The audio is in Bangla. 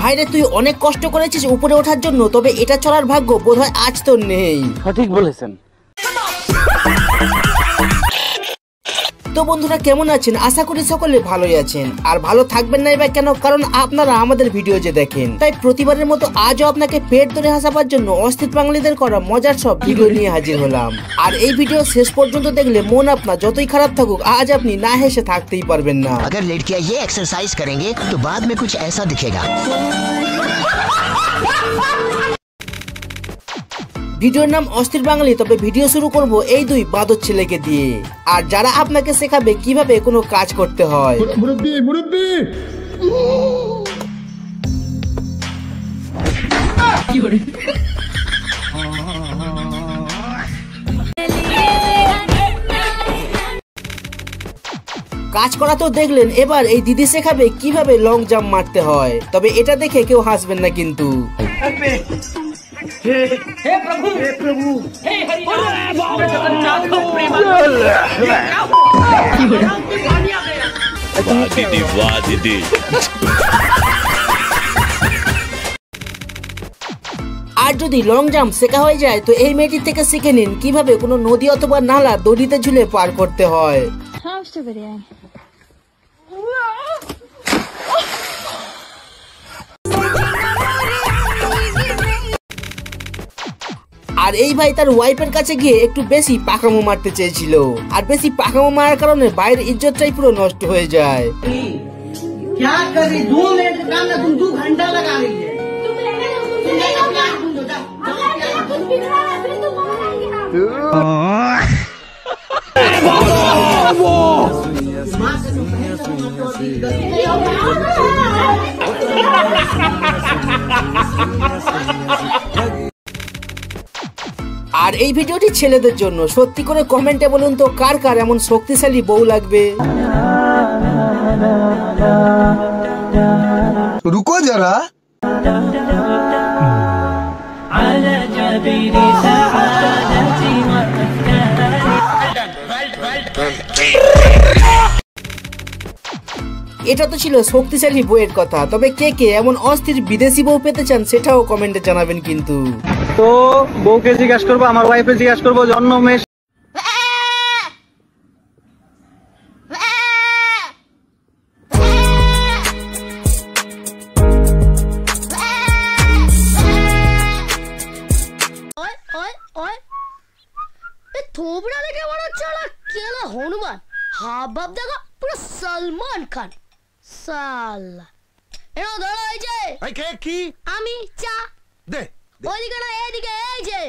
ভাইরে তুই অনেক কষ্ট করেছিস উপরে ওঠার জন্য, তবে এটা চলার ভাগ্য বোধহয় আজ তোর নেই। সঠিক বলেছেন। তো বন্ধুরা কেমন আছেন? আশা করি সকলে ভালোই আছেন, আর ভালো থাকবেন না এবার কেন, কারণ আপনারা আমাদের ভিডিও যে দেখেন। তাই প্রতিবারের মতো আজও আপনাকে পেট ধরে হাসাবার জন্য অস্থির বাঙালিদের করা মজার সব ভিডিও নিয়ে হাজির হলাম। আর এই ভিডিও শেষ পর্যন্ত দেখলে মন আপনার যতই খারাপ থাকুক আজ আপনি না হেসে থাকতেই পারবেন না। अगर लड़कियां ये एक्सरसाइज करेंगे तो बाद में कुछ ऐसा दिखेगा। ভিডিওর নাম অস্থির বাঙালি, তবে ভিডিও শুরু করব এই দুই বাঁদর ছেলেকে দিয়ে, আর যারা আপনাকে শেখাবে কিভাবে কোনো কাজ করতে হয়। কাজ করা তো দেখলেন, এবার এই দিদি শেখাবে কিভাবে লং জাম্প মারতে হয়। তবে এটা দেখে কেউ হাসবেন না কিন্তু। हे प्रभु हे प्रभु हे हरि जगन्नाथ दीदी वाह दीदी। আর যদি লং জাম্প শেখা হয়ে যায় তো এই মেয়েটির থেকে শিখে নিন কিভাবে কোনো নদী অথবা নালা দড়িতে ঝুলে পার করতে হয়। আর এই ভাই তার ওয়াইফের কাছে গিয়ে একটু বেশি পাকামো মারতে চেয়েছিল, আর বেশি পাকামো মারার কারণে বাইরের ইজ্জতটাই পুরো নষ্ট হয়ে যায়। क्या कर रही 2 मिनट का काम ना तुम 2 घंटा लगा रही है। আর এই ভিডিওটি ছেলেদের জন্য। সত্যি করে কমেন্টে বলুন তো কার কার এমন শক্তিশালী বউ লাগবে। रुको जरा এটা তো ছিল শক্তিশালী বউয়ের কথা, তবে কে কে এমন অস্থির বিদেশি বউ পেতে চান সেটাও কমেন্টে জানাবেন কিন্তু। তো বউকে জিজ্ঞাসা করবো, আমার ওয়াইফে জিজ্ঞাসা করবো জন্ম মেশ। थोबड़ा देखे बड़ा चला केला हनुमान हाफ बाप देखो पूरा सलमान खान साला এনো ধরো এই যে এই কে কি আমি চা দে ওইদিকে না এইদিকে এই যে